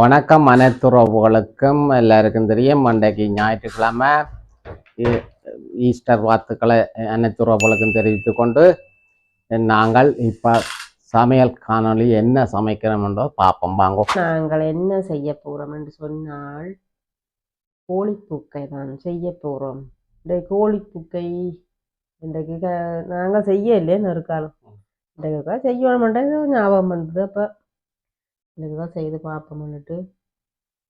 வணக்கம் அனைத்துறவுகளுக்கும் எல்லாருக்கும் தெரியும். அன்றைக்கு ஞாயிற்றுக்கிழமை ஈஸ்டர் வாழ்த்துக்களை அனைத்துறவுகளுக்கும் தெரிவித்து கொண்டு நாங்கள் இப்போ சமையல் காணொளி என்ன சமைக்கிறோம் என்றோ பார்ப்போம். வாங்க. நாங்கள் என்ன செய்ய போகிறோம் என்று சொன்னால் கோழிப்புக்கை தான் செய்ய போகிறோம். இந்த கோழிப்புக்கை இன்றைக்கு நாங்கள் செய்ய இல்லைன்னு இருக்காலும் இன்றைக்கு செய்யணுமென்றது ஞாபகம் வந்தது. அப்போ இன்றைக்கு தான் செய்து பார்ப்போம்னுட்டு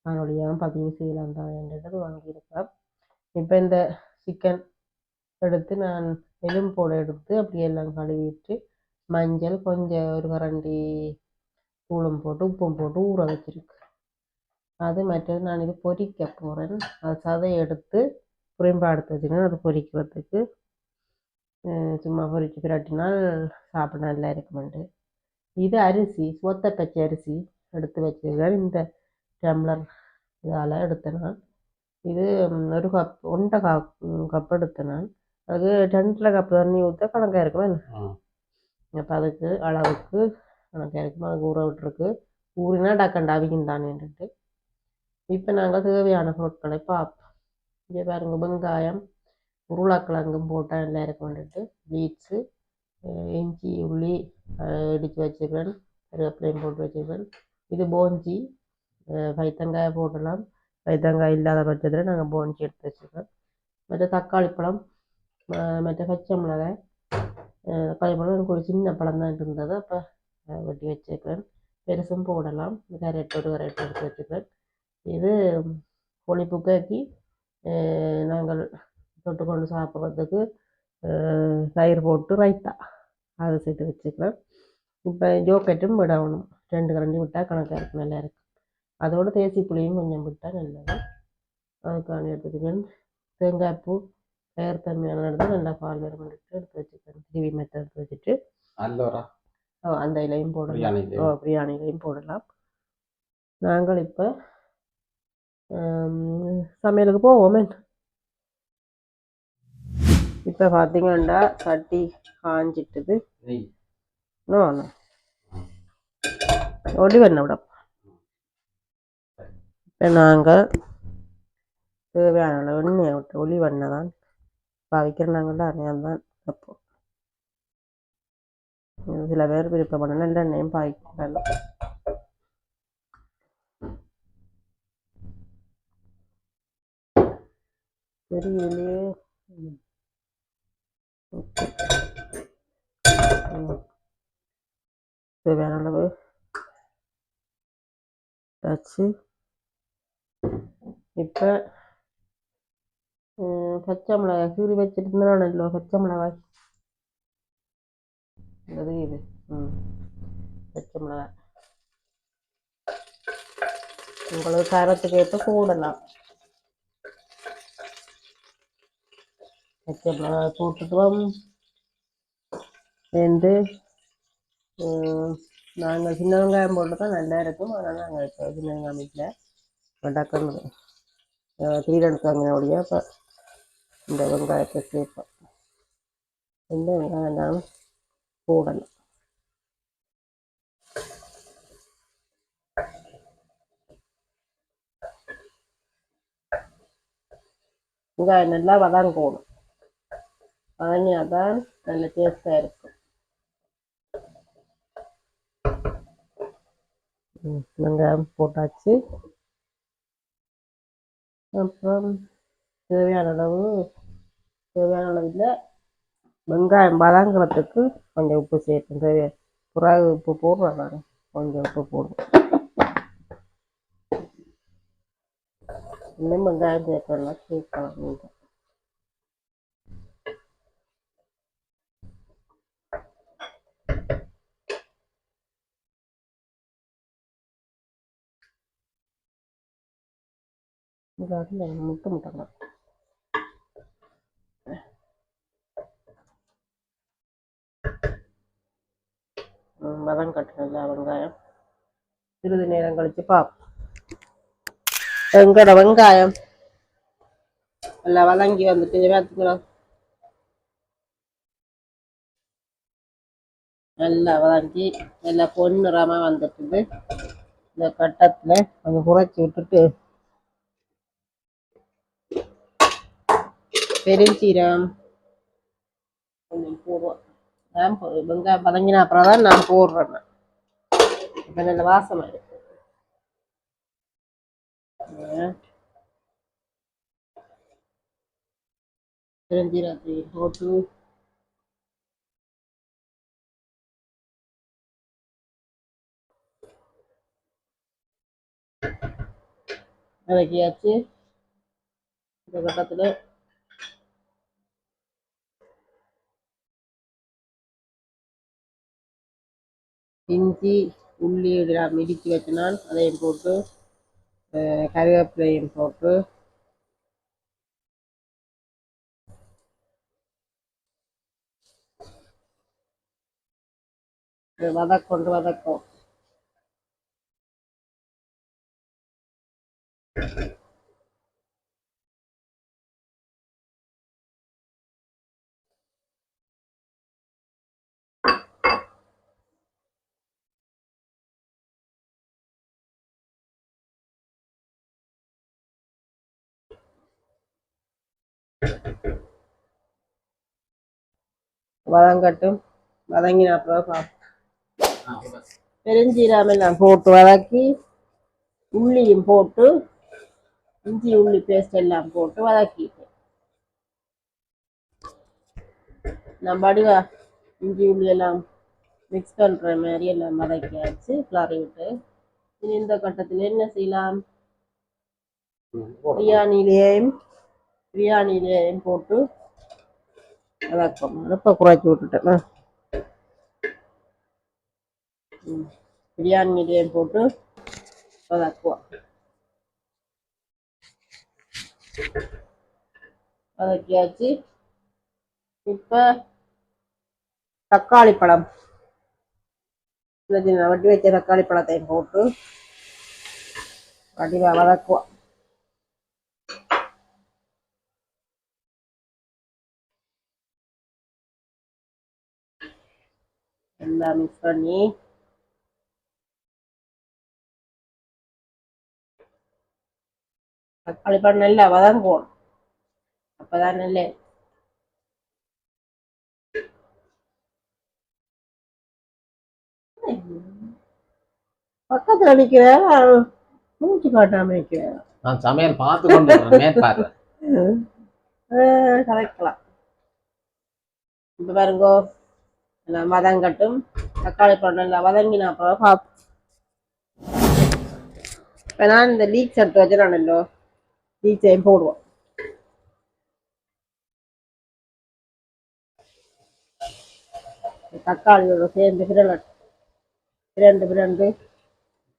காணொலியாக பதிவு செய்யலாம் தான் என்றது வாங்கியிருக்கேன். இப்போ இந்த சிக்கன் எடுத்து நான் எலும்போடு எடுத்து அப்படியெல்லாம் கழுவிட்டு மஞ்சள் கொஞ்சம் ஒரு கரண்டி தூளும் போட்டு உப்பும் போட்டு ஊற வச்சிருக்கு. அது மற்றது நான் இது பொரிக்க போகிறேன். அது சதையை எடுத்து புரிம்பா எடுத்து வச்சுக்கணும். அது பொரிக்கிறதுக்கு சும்மா பொரிச்சு பிரட்டினால் சாப்பிட நல்லா இருக்குமெண்டு. இது அரிசி சொத்த பச்சை அரிசி எடுத்து வச்சுருக்கேன். இந்த டம்ளர் இதால் எடுத்தேன் நான். இது ஒரு கப் 1.5 கப் எடுத்தேன் நான். அதுக்கு 2 கப் தண்ணி ஊற்ற கணக்காக இருக்குமே. அப்போ அதுக்கு அளவுக்கு கணக்காக இருக்குமா அதுக்கு ஊற விட்டுருக்கு. ஊறினா டக்கண்டு அவிக்கும் தானேன்ட்டு. இப்போ நாங்கள் தேவையான பொருட்களை பார்ப்போம். இங்கே பாருங்கள், வெங்காயம் உருளைக்கிழங்கும் போட்டால் நல்லா இருக்கும்னுட்டு பீட்ஸு இஞ்சி உள்ளி இடித்து வச்சுக்கிறேன். கருவேப்பிலையும் போட்டு வச்சுக்கிறேன். இது போஞ்சி பைத்தங்காய் போடலாம். பைத்தங்காய் இல்லாத பட்சத்தில் நாங்கள் போஞ்சி எடுத்து வச்சுக்கிறோம். மற்ற தக்காளி பழம் மற்ற பச்சை மிளகாய் தக்காளி பழம் எனக்கு ஒரு சின்ன பழம் தான் இருந்தது. அப்போ வெட்டி வச்சுக்கிறேன். பெருசும் போடலாம். கரெக்ட் எடுத்து வச்சுக்கிறேன். இது கோழிப்புக்கைக்கு நாங்கள் தொட்டுக்கொண்டு சாப்பிட்றதுக்கு தயிர் போட்டு ரைத்தா அதை சேர்த்து வச்சுக்கிறேன். இப்போ ஜோக்கெட்டும் விடணும். 2 கரண்டி விட்டால் கணக்காக இருக்கும், நல்லா இருக்கும். அதோடு தேசி புளியும் கொஞ்சம் விட்டால் நல்லது. அதுக்கான எடுத்துக்கிறேன். தேங்காய் பூ தயார் தன்மையான எடுத்து நல்லா பால் வேறு பண்ணிட்டு எடுத்து வச்சுக்கிறேன். டிவி மெத்தை எடுத்து வச்சுட்டு அந்த இலையும் போடலாம். பிரியாணிலையும் போடலாம். நாங்கள் இப்போ சமையலுக்கு போவோமே. இப்போ பார்த்தீங்கன்னா சட்டி காஞ்சிட்டுது. இன்னும் ஒளி பண்ண விட இப்போ நாங்கள் தேவையான அளவு எண்ணெயை விட்டு ஒளி பண்ண தான் பாவிக்கிறனாங்கள்ல அன்னையம் தான் வைப்போம். சில பேர் விருப்பப்பட நல்ல எண்ணெயும் பாவிக்கிறாங்க. தெரியலையே. தேவையான அளவு வச்சு இப்போ பச்சை மிளகாய் கீறி வச்சுருந்தேன். இல்லை பச்சை மிளகாய் இது பச்சை மிளகாய் உங்களுக்கு காரத்துக்கு ஏற்ப போடலாம். பச்சை மிளகாய் போட்டுக்குவோம். ரெண்டு நாங்கள் சின்ன வெங்காயம் போட்டு தான் நல்லா இருக்கும். அதனால் நாங்கள் இப்போ சின்ன வெங்காயம் வீட்டில் டக்குன்னு தீரெடுத்தாங்க. இப்போ இந்த வெங்காயத்தை சேர்ப்போம். இந்த வெங்காயம் தான் போடணும். வெங்காயம் நல்லா வதங்கணும். வதங்கினா தான் நல்ல டேஸ்டாக இருக்கும். வெங்காயம் போட்டாச்சு. அப்புறம் தேவையான அளவில் வெங்காயம் வதங்குறதுக்கு கொஞ்சம் உப்பு சேர்க்கணும். புறாவு உப்பு போடுறோம். நான் கொஞ்சம் உப்பு போடுவோம். இன்னும் வெங்காயம் சேர்க்கலாம் சேர்க்கலாம். முட்டை வதம் கட்டுறதுல வெங்காயம் சிறிது நேரம் கழிச்சு பார்ப்போம். எங்கட வெங்காயம் நல்லா வதங்கி வந்துட்டு பார்த்துக்கலாம். நல்லா வதங்கி நல்லா பொன்னிறமாக வந்துட்டுது. இந்த கட்டத்துல கொஞ்சம் குறைச்சி விட்டுட்டு பெருஞ்சீரம் கொஞ்சம் போடுவோம். நான் வெங்காயம் பதங்கின அப்புறம் தான் நான் போடுறேன். இப்போ நல்ல வாசமாக இருக்கு. பெருஞ்சீரத்தை போட்டு வதக்கியாச்சு. இந்த கட்டத்தில் இஞ்சி உள்ளி இதெல்லாம் இடித்து வச்சினால் அதையும் போட்டு கருவேப்பிலையும் போட்டு வதக்கும். வதங்கட்டும். வதங்கின அப்புறம் பெருஞ்சீரகம் எல்லாம் போட்டு வதக்கி உள்ளியும் போட்டு இஞ்சி உள்ளி பேஸ்ட் எல்லாம் போட்டு வதக்கிட்டேன். நான் வடிவா இஞ்சி உள்ளி எல்லாம் மிக்ஸ் பண்ணுற மாதிரி எல்லாம் வதக்கியாச்சு. கிளறி விட்டு இனி இந்த கட்டத்தில் என்ன செய்யலாம்? பிரியாணியிலேயும் போட்டு வதக்கம். இப்போ குறைச்சி விட்டுட்டேன். பிரியாணியிலேயும் போட்டு வதக்குவோம். வதக்கியாச்சு. இப்போ தக்காளி பழம் வட்டி வச்ச தக்காளி பழத்தையும் போட்டு வடிவா வதக்குவோம். எல்லாம் மிக்ஸ் பண்ணி தக்காளி பழம் நல்லா வதங்குவோம். அப்பதான் நல்ல பக்கத்துல நிக்கிற மூச்சு காட்டாம நிக்கிறேன். நான் சமையல் பார்த்து கொண்டு கலக்கலாம். இப்ப பாருங்கோ எல்லாம் வதங்கட்டும். தக்காளி பழம் நல்லா வதங்கினா அப்புறம் பார்ப்போம். இப்ப நான் இந்த லீக்ஸ் எடுத்து வச்சுனானோ லீக்ஸையும் போடுவோம். தக்காளியோட சேர்ந்து பிரண்டு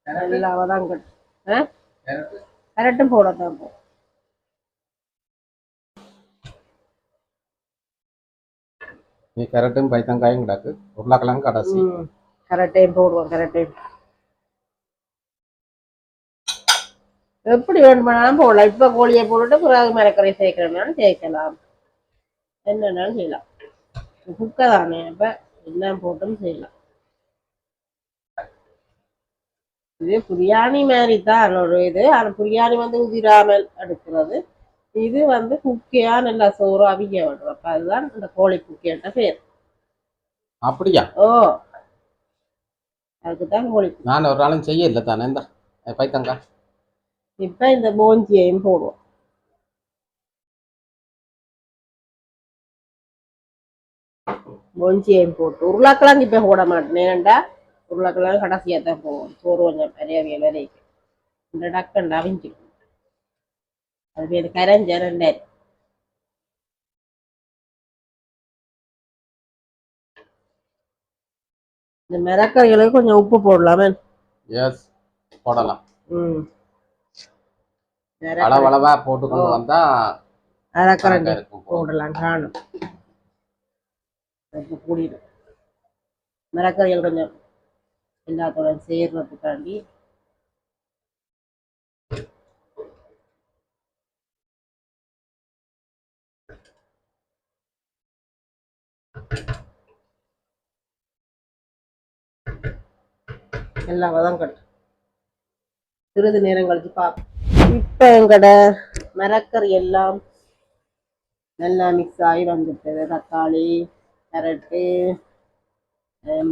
நல்லா வதங்கட்டும். கரெக்டும் போடத்தான் போ. நீ கரெக்டும் பைத்தங்காயும் கிடக்கு உருளைக்கிழங்கு கடைசி கரெக்டையும் போடுவோம். கரெக்டையும் எப்படி வேணுமானாலும் போடலாம். இப்ப கோழியை போட்டுட்டு பிறகு மரக்கரை சேர்க்கணும்னாலும் சேர்க்கலாம். என்னன்னாலும் செய்யலாம். குக்கை தானே இப்ப எல்லாம் போட்டும் செய்யலாம். இது பிரியாணி மாதிரி தான் ஒரு இது. ஆனா பிரியாணி வந்து உதிராமல் எடுக்கிறது. இது வந்து குக்கையா நல்லா சோறு அவிக்க விடுறோம். அப்ப அதுதான் இந்த கோழி குக்கைன்ற பேர். அப்படியா? ஓ, அதுக்குதான் கோழி. நான் ஒரு நாளும் செய்யல தானே இந்த பைத்தங்கா. இப்ப இந்த போஞ்சியையும் போடுவோம். போஞ்சியையும் போட்டு உருளைக்கிழங்கு இப்ப போட மாட்டேன். ஏன்டா உருளைக்கிழங்கு கடைசியா தான் போவோம். சோறு கொஞ்சம் பெரிய விலைக்கு இந்த டக்கண்டா அவிஞ்சிடும். அது பேர் கரைஞ்ச 2000. இந்த மிளகாய்களுக்கு கொஞ்சம் உப்பு போடலாமே. எஸ், போடலாம். அளவளவா போட்டு கொண்டு வந்தா அரைக்கரண்டி போடலாம். காணும் உப்பு கூடிடும். மிளகாய்கள் கொஞ்சம் எல்லாத்தோட சேர்றதுக்காண்டி எல்லாம் வதங்கட்டும். சிறிது நேரம் கழிச்சு பார்ப்போம். இப்போ எங்கட மரக்கறி எல்லாம் நல்லா மிக்ஸ் ஆகி வந்துட்டது. தக்காளி, கேரட்டு,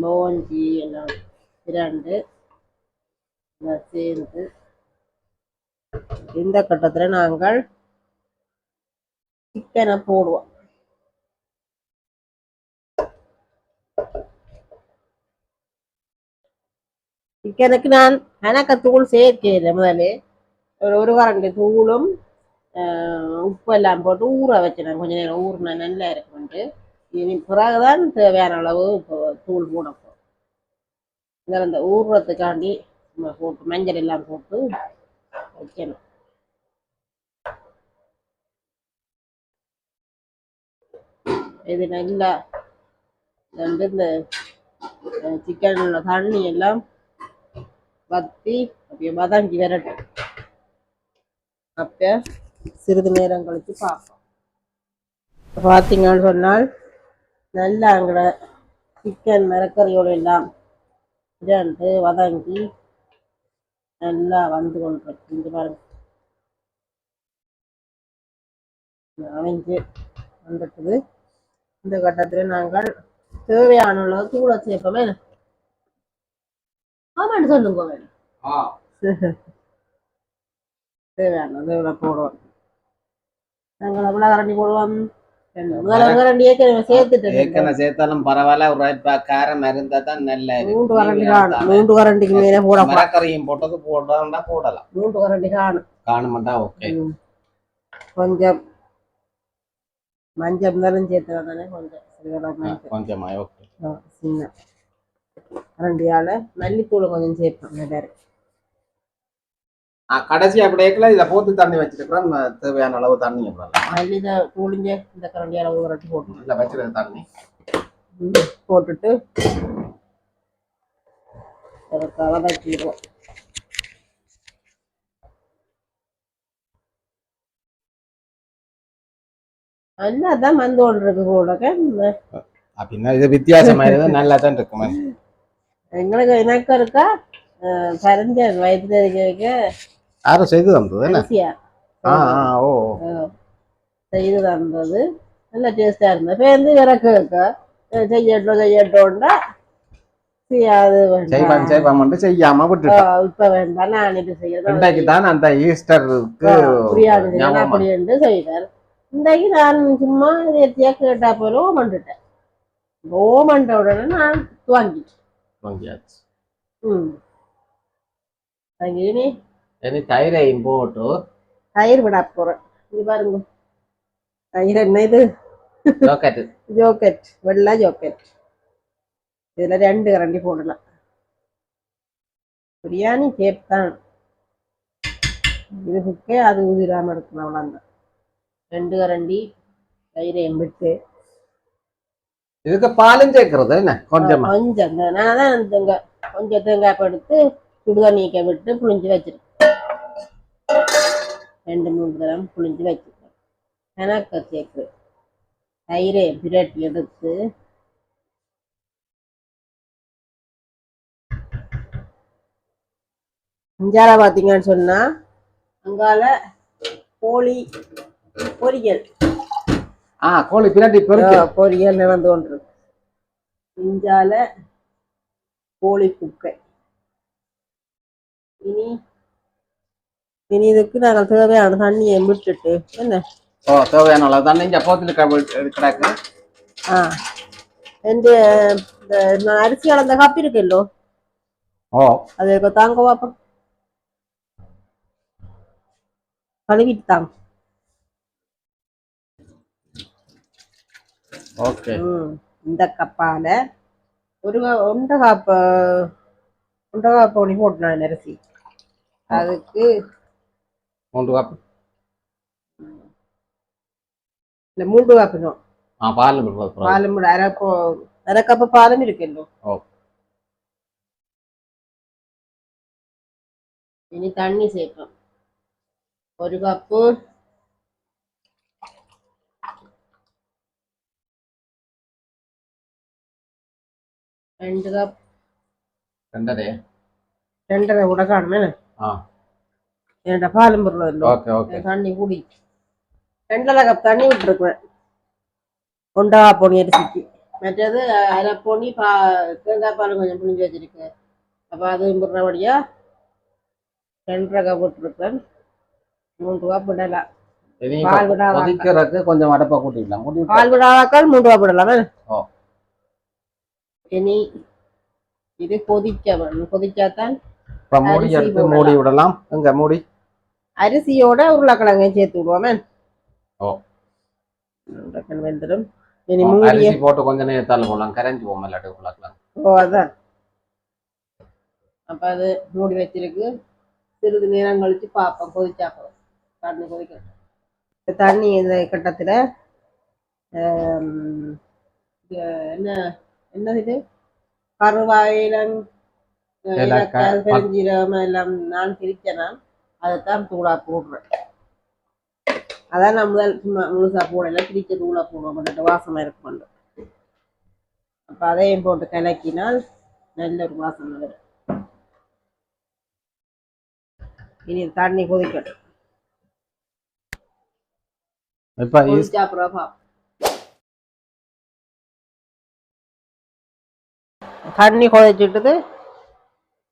போஞ்சி எல்லாம் இரண்டு சேர்ந்து இந்த கட்டத்தில் நாங்கள் சிக்கனை போடுவோம். சிக்கனுக்கு நான் தூள் சேர்க்கிறேன். முதலே ஒரு கரண்டி தூளும் உப்பு எல்லாம் போட்டு ஊற வச்சிடறேன். கொஞ்ச நேரம் ஊறினா நல்லா இருக்கும்ட்டு. இனி பிறகுதான் தேவையான அளவு தூள் போடப்போம். இந்த ஊறுறதுக்காண்டி போட்டு மஞ்சள் எல்லாம் போட்டு வைக்கணும். இது நல்லா இந்த சிக்கன் உள்ள தண்ணி எல்லாம் வத்தி அப்படியே வதங்கி வரட்டும். அப்போ சிறிது நேரம் கழிச்சு பார்ப்போம். பார்த்தீங்கன்னு சொன்னால் நல்லா அங்கட சிக்கன் மரக்கறியோடு எல்லாம் இரண்டு வதங்கி நல்லா வந்து கொண்டிருக்கு. இங்கே பாருங்க அமைஞ்சு வந்துட்டுது. இந்த கட்டத்தில் நாங்கள் தேவையான அளவு தூளை சேர்ப்போமே. ஆமான்னு சொல்லுங்க வேணும். தேவையானது இவ்வளோ போடுவோம். நாங்கள் எவ்வளோ கரண்டி போடுவோம்? கரண்டி சேர்த்தாலும் பரவாயில்ல. ஒரு காரம் இருந்தா தான் நல்ல 3 கரண்டி காணும். 3 கரண்டிக்கு மேலே போட மரக்கறியும் போட்டது போடா போடலாம். 3 கரண்டி காணுமாட்டா. ஓகே. கொஞ்சம் மஞ்சள் இருந்தாலும் சேர்த்து தானே கொஞ்சம் கொஞ்சமா. ஓகே. சின்ன கரண்டியால மல்லித்தூள் கொஞ்சம் சேர்ப்போம். நிறைய கடைசி அப்படியே இதை போட்டு தண்ணி வச்சிருக்கிறோம். தேவையான அளவு தண்ணி மல்லி தூளிங்க இந்த கரண்டி அளவு கரண்டி போட்டு இல்லை வச்சிருக்க தண்ணி போட்டுட்டு வதக்கிடுவோம். நல்லாதான் வந்து கொண்டிருக்கு கூட. அப்படின்னா இது வித்தியாசமா நல்லா தான் இருக்குமே. எங்களுக்கு எனக்கு இருக்கா கரைஞ்ச வயதுல இருக்க யாரும் செய்து தந்தது செய்து தந்தது. நல்ல டேஸ்டா இருந்தது. பேருந்து இறக்க செய்யட்டோம்டா செய்யாம இப்ப வேண்டாம் நான் இது செய்யறேன். அந்த ஈஸ்டருக்கு அப்படி என்று செய்தார். இன்றைக்கு நான் சும்மா நேர்த்தியா கேட்டா போல ஓமண்டுட்டேன். ஓமண்ட உடனே நான் வாங்கியாச்சு. தயிரையும் போட்டு தயிர் விட போறேன். இது பாருங்க தயிர் என்ன இது? ஜோக்கெட் வெள்ளை ஜோக்கெட். இதுல 2 கரண்டி போடலாம். பிரியாணி சேப் தான் இது. சுக்கே அது ஊதிராம எடுக்கணும். அவ்வளோதான். 2 கரண்டி தயிரையும் விட்டு இதுக்கு பாலும் சேர்க்கறது என்ன கொஞ்சம் கொஞ்சம் நான் தான் கொஞ்சம் தேங்காய் எடுத்து சுடுதண்ணிக்க விட்டு புளிஞ்சு வச்சிருக்கேன். 2-3 தரம் புளிஞ்சு வச்சிருக்கேன். எனக்கு சேர்க்கு தயிரை பிரட்டி எடுத்து இஞ்சால பார்த்தீங்கன்னு சொன்னா அங்கால கோழி பொரியல் கோழி பிரட்டி பொரியல் நடந்து கொண்டிருக்கு. இஞ்சால கோழி குக்கை. இனி இதுக்கு நாங்கள் தேவையான தண்ணியை விட்டுட்டு என்ன தேவையான அளவு தண்ணி கிடக்கு. இந்த அரிசி அளந்த காப்பி இருக்குல்லோ அது தாங்க பாப்போம். கழுவிட்டு தாங்க. இந்த கப்பால ஒரு 1 கப் ஒண்ணி போட்டேன் அரிசி. அதுக்கு 3 கப் இல்ல 3 கப் பாலும் அரை கப்பு பாலும் இருக்குல்லோ. இனி தண்ணி சேர்ப்போம். 1 கப்பு 2 கப் 2.5 கூட காணுமே. என்னோட பாலும் பொருள் ஓகே ஓகே. தண்ணி குடி 2.5 கப் தண்ணி விட்டுருக்குறேன் கொண்டா பொனி அரிசிக்கு. மற்றது அரை பொனி தேங்காய் பால் கொஞ்சம் புளிஞ்சு வச்சிருக்கேன். அப்போ அது முடுறபடியா 2.5 கப் விட்டுருக்கேன். 3 கப் விடலாம். பால் விடாத கொதிக்கிறதுக்கு கொஞ்சம் அடப்பா கூட்டிடலாம். பால் விடாதாக்கால் 3 கப் விடலாமே. இனி இது கொதிக்க வேணும். கொதிச்சாத்தான் இப்போ மூடி எடுத்து மூடி விடலாம். எங்க மூடி அரிசியோட உருளைக்கிழங்கையும் சேர்த்து விடுவோமே. வெந்துடும். இனி மூடி போட்டு கொஞ்சம் நேரத்தால போடலாம். கரைஞ்சி போகும் இல்லாட்டி உருளைக்கிழங்கு. அதான். அப்ப அது மூடி வச்சிருக்கு. சிறிது நேரம் கழிச்சு பார்ப்போம். கொதிச்சாப்போம். தண்ணி கொதிக்கணும். தண்ணி இந்த கட்டத்துல என்ன என்னது இது கருவாயிலம் பெருஞ்சீரகம் எல்லாம் நான் பிரிச்சேனா அதைத்தான் தூளா போடுறேன். அதான் நான் முதல் சும்மா முழுசா போடல, பிரிச்ச தூளா போடுவோம். வாசமா இருக்கும். அப்ப அதையும் போட்டு கலக்கினால் நல்ல ஒரு வாசனை வரும். இனி தண்ணி கொதிக்கட்டும். தண்ணி கொதிச்சுட்டுது.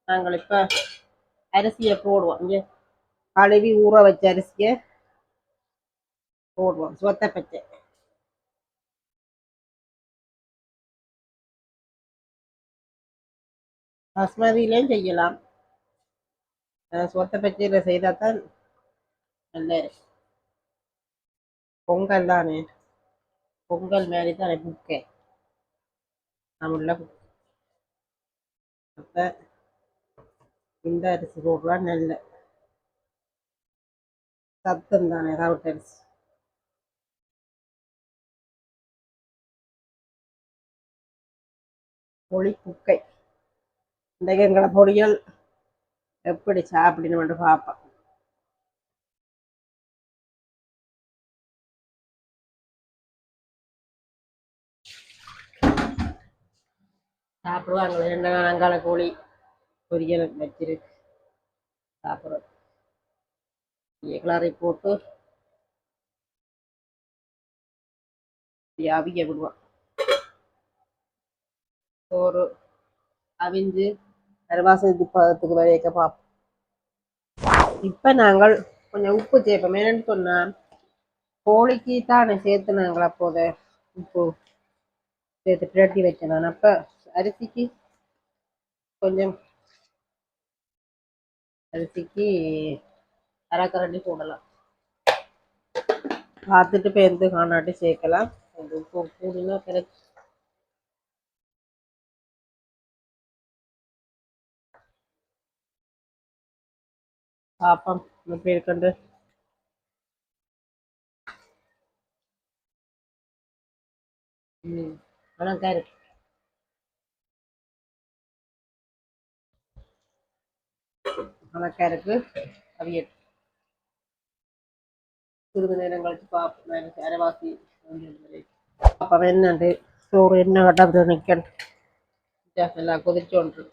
நாங்கள் இப்ப அரிசியை போடுவோம். இங்க கழுவி ஊற வச்ச அரிசியை போடுவோம். சொத்த பச்சை பாஸ்மதியிலையும் செய்யலாம். சொத்த பச்சையில செய்தாதான் நல்ல பொங்கல் தானே. பொங்கல் மாதிரி தானே புக்கே நம்மள. அப்ப இந்த அரிசி போடுறா நல்ல சத்தம் தானே. ரவுட் அரிசி பொலி குக்கை. இன்றைக்கு எங்களை பொடிகள் எப்படி சாப்பிடணும் மட்டும் பார்ப்போம். சாப்பிடுவாங்க. 2 நாளங்கால கோழி பொரியல் வச்சிருக்கு சாப்பிடுறது. கிளறி போட்டு அவிய விடுவோம். சோறு அவிஞ்சு அரைவாசத்துக்கு பதத்துக்கு வரைக்க பார்ப்போம். இப்ப நாங்கள் கொஞ்சம் உப்பு சேர்ப்போம். என்னன்னு சொன்னா கோழிக்கு தானே சேர்த்து நாங்கள் அப்போத உப்பு சேர்த்து பிரட்டி வச்சேன் நான். அப்ப அரிசிக்கு கொஞ்சம் அரிசிக்கு அரைக்கரண்டி போடலாம். பார்த்துட்டு பேருந்து காணாட்டி சேர்க்கலாம். உப்பு கூடினா கரைச்சி பார்ப்போம் எப்படி இருக்குண்டு. அழகா இருக்கு. அழகா இருக்கு. அவியல் சிறிது நேரம் கழிச்சு பார்ப்போம். அரைவாசி அப்போ என்னண்டு சோறு என்ன கட்டாத நிற்கணும். எல்லாம் கொதிச்சோன்று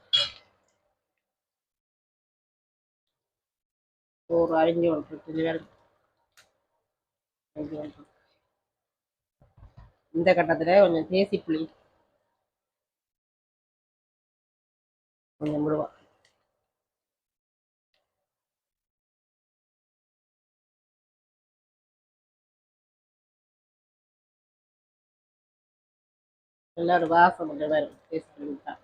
சோறு அரிஞ்சு ஒன்று. இந்த கட்டத்துல கொஞ்சம் தேசி புளி கொஞ்சம் விடுவோம். எல்லாரும் வாசம் கொஞ்சம் வரும். தேசி புளி தான்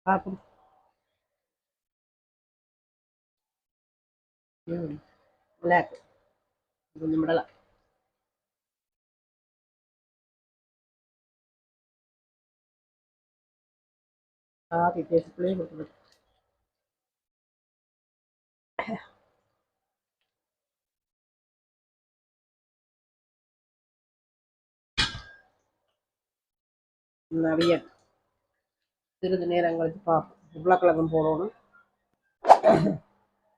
பார்ப்போம். பிளாக் கொஞ்சம் விடலாம். தேசி புளியும் கொடுக்கணும். அவியல் சிறிது நேரம் கழிச்சு பார்ப்போம். உருளைக்கிழங்கும் போடணும்.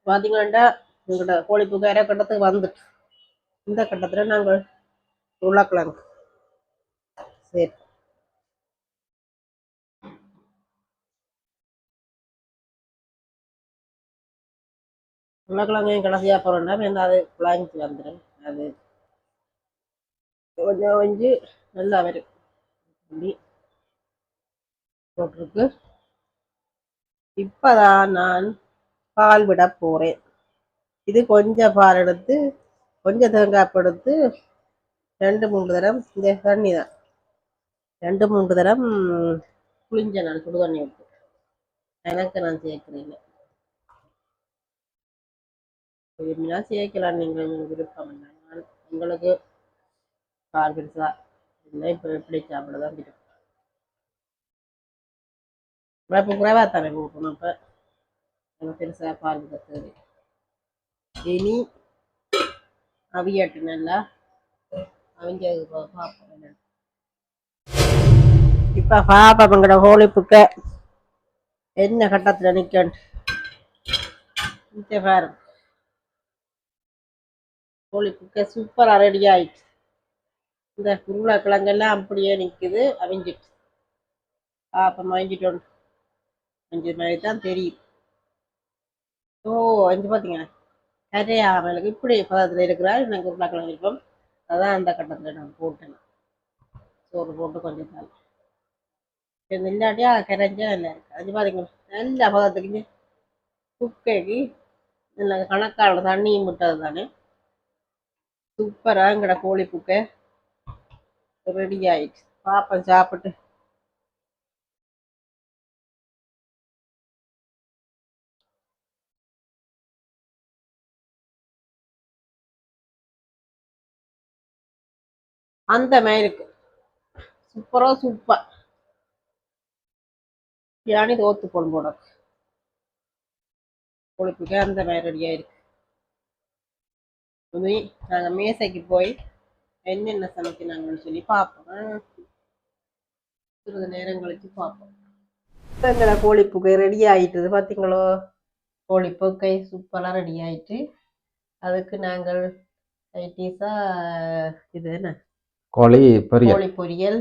பார்த்தீங்கன்னா எங்கள்கிட்ட கோழிப்புக்கு அரை கட்டத்துக்கு வந்துட்டு இந்த கட்டத்தில் நாங்கள் உருளைக்கிழங்கு சரி. உருளைக்கிழங்கையும் கடைசியாக போகிறோம்னா அது குழாஞ்சி வந்துடும். அது கொஞ்சம் கொஞ்சி நல்லா வரும். இப்படி போட்டிருக்கு. இப்போதான் நான் பால் விட போகிறேன். இது கொஞ்சம் பால் எடுத்து கொஞ்சம் தேங்காய் எடுத்து 2-3 தரம் இந்த தண்ணி தான் 2-3 தரம் புளிஞ்ச நான் சுடு தண்ணி விட்டு எனக்கு நான் சேர்க்கிறேன். விரும்பினா சேர்க்கலாம், நீங்கள் விருப்பம் இல்லை. உங்களுக்கு பால் பெருசா இல்லை, இப்போ எப்படி சாப்பிடதான் பிடிக்கும். இப்போ குறைவாக தானே கொடுக்கணும். இப்போ எனக்கு பெருசாக பால் கற்றுது. இனி அவியட்டு நல்லா அவிஞ்ச பார்ப்போம். இப்போ பாப்பா எங்கட ஹோலி புக்க என்ன கட்டத்தில் நிற்கணும் பாரு. ஹோலி புக்க சூப்பராக ரெடி ஆயிடுச்சு. இந்த உருளைக்கிழங்கெல்லாம் அப்படியே நிற்குது, அவிஞ்சிட்டு. பாப்பா வாங்கிட்டோம். அஞ்சு மாதிரி தான் தெரியும். ஓ, அஞ்சு பார்த்தீங்க கரையாமலுக்கு இப்படி பதத்தில் இருக்கிறார். எனக்கு உருளைக்கிழங்கு விருப்பம். அதான் அந்த கட்டத்தில் நான் போட்டேன். சோறு போட்டு கொஞ்சம் நாள் இல்லாட்டியா கரைஞ்சா நல்லா இருக்கு. அது பார்த்தீங்க நல்ல பதத்துக்கு குக்கைக்கு நல்ல கணக்கான தண்ணியும் விட்டது தானே. சூப்பராக எங்கட கோழி புக்கை ரெடி ஆயிடுச்சு. பாப்பம் சாப்பிட்டு அந்த மாதிரி இருக்கு. சூப்பர் யானி தோத்து போட கொழுப்புக்கு அந்த மாதிரி ரெடியா இருக்கு. நாங்கள் மேசைக்கு போய் என்னென்ன சமைக்கிறாங்கன்னு சொல்லி பார்ப்போம். சிறிது நேரம் கழிச்சு பார்ப்போம். எங்களை கோழிப்புக்கை ரெடி ஆயிட்டுது பார்த்தீங்களோ. கோழிப்புக்கை சூப்பராக ரெடி ஆயிட்டு அதுக்கு நாங்கள் சைட்டீஸா இது என்ன கோழி பொரியல், கோழி பொரியல்,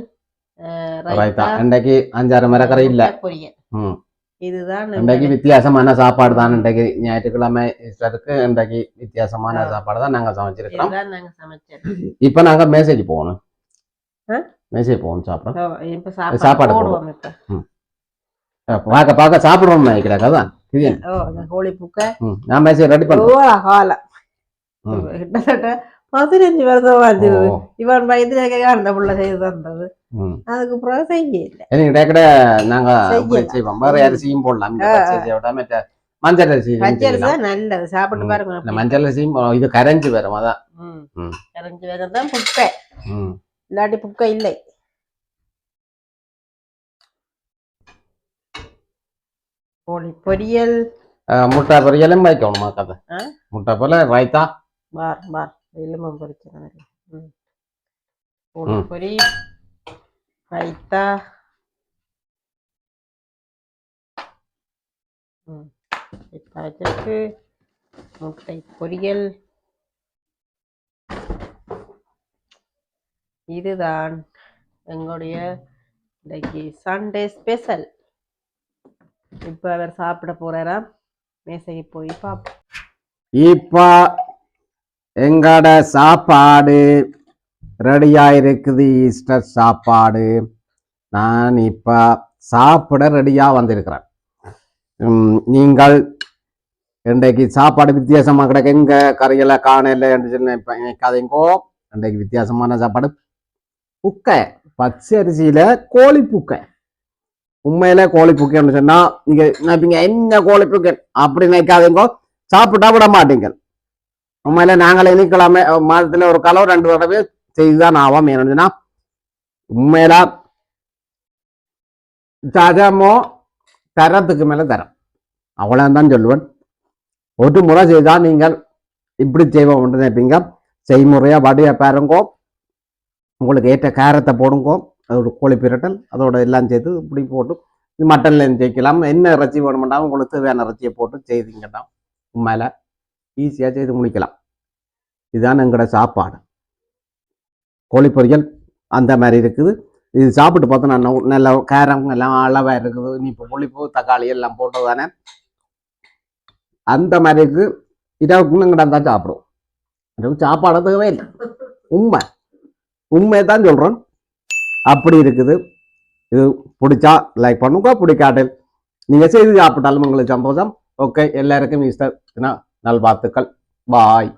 ரைத்தா. இன்றைக்கு 5-6 மரக்கரை இல்லை பொரியல். ம், இதுதான் இன்றைக்கு வித்தியாசமான சாப்பாடு தான். இன்றைக்கு ஞாயிற்றுக்கிழமை இருக்கு. இன்றைக்கு வித்தியாசமான சாப்பாடு தான் நாங்கள் சமைச்சிருக்கிறோம். நாங்கள் சமைச்சோம். இப்போ நாங்கள் மேசேஜ் போகணும். மேசேஜ் போகணும் சாப்பிட. சாப்பாடு போடுவோம். பார்க்க பார்க்க சாப்பிடுவோம் நினைக்கிறேன். அதான் கோழி புக்கை நான் மேசேஜ் ரெடி பண்ணுவேன். கிட்டத்தட்ட 15 வருஷம் ஆச்சு. இவன் வயதுல அந்த புள்ள செய்து தந்தது. அதுக்கு அப்புறம் செய்யல. நாங்க செய்வோம். வேற அரிசியும் போடலாம். மஞ்சள் அரிசி நல்லது, சாப்பிட்டு பாருங்க. மஞ்சள் அரிசியும் இது கரைஞ்சு வரும். அதான் கரைஞ்சு வரதான் புக்கை. இல்லாட்டி புக்கை இல்லை. கோழி பொரியல், முட்டை பொரியலும் வைக்கணுமா கதை? முட்டை போல ரைத்தா எலும்பம் பொரிச்ச கோழி பொரி, ரைத்தா, வச்சிருக்கு முட்டை பொரியல். இதுதான் எங்களுடைய இன்னைக்கு சண்டே ஸ்பெஷல். இப்போ அவர் சாப்பிட போறாராம். மேசைக்கு போய் பார்ப்போம். இப்போ எங்கட சாப்பாடு ரெடியா இருக்குது. ஈஸ்டர் சாப்பாடு. நான் இப்போ சாப்பிட ரெடியா வந்திருக்கிறேன். நீங்கள் இன்றைக்கு சாப்பாடு வித்தியாசமாக கிடக்கு. எங்க கறிகளை காணல என்று சொன்ன நினைக்காதீங்கோ. இன்றைக்கு வித்தியாசமான சாப்பாடு. புக்கை, பச்சை அரிசியில கோழி புக்கை. உண்மையில கோழி புக்கைன்னு சொன்னா நீங்க நினைப்பீங்க என்ன கோழி புக்கை அப்படி நினைக்காதீங்க. சாப்பிட்டா விட மாட்டீங்க. உண்மையில நாங்கள் இனிக்கலாமே மாதத்துல ஒரு காலம் 2 தடவை செய்துதான் ஆவோம். ஏன்னா உண்மையில தரமோ தரத்துக்கு மேல தரம் அவ்வளவுதான் சொல்லுவேன். ஒரு முறை செய்தா நீங்கள் இப்படி செய்வோம் நினைப்பீங்க. செய்முறையா வடிய பாருங்கோ. உங்களுக்கு ஏற்ற காரத்தை போடுங்கோ. அதோட கோழி பிரட்டல் அதோட எல்லாம் சேர்த்து இப்படி போட்டு மட்டன்ல செய்யலாம். என்ன இறைச்சி வேணுமெண்டா உங்களுக்கு தேவையான இறைச்சியை போட்டு செய்தீங்கன்னா உண்மையில ஈஸியா செய்து முடிக்கலாம். இதுதான் எங்களோட சாப்பாடு. கோழி பொரியல் அந்த மாதிரி இருக்குது. இது சாப்பிட்டு பார்த்தா நான் நல்ல காரம் எல்லாம் அளவா இருக்குது. நீ இப்போ புளிப்பு தக்காளி எல்லாம் போட்டது தானே அந்த மாதிரி இருக்கு. இரவுக்கு இன்னும் கிடந்தா சாப்பிடும். இரவு சாப்பாடு தேவை இல்லை. உண்மையை தான் சொல்றோம். அப்படி இருக்குது. இது பிடிச்சா லைக் பண்ணுங்க, பிடிக்காட்டு நீங்க செய்து சாப்பிட்டாலும் உங்களுக்கு சந்தோஷம். ஓகே, எல்லாருக்கும் ஈஸ்டர் நல்வாழ்த்துக்கள். பாய்.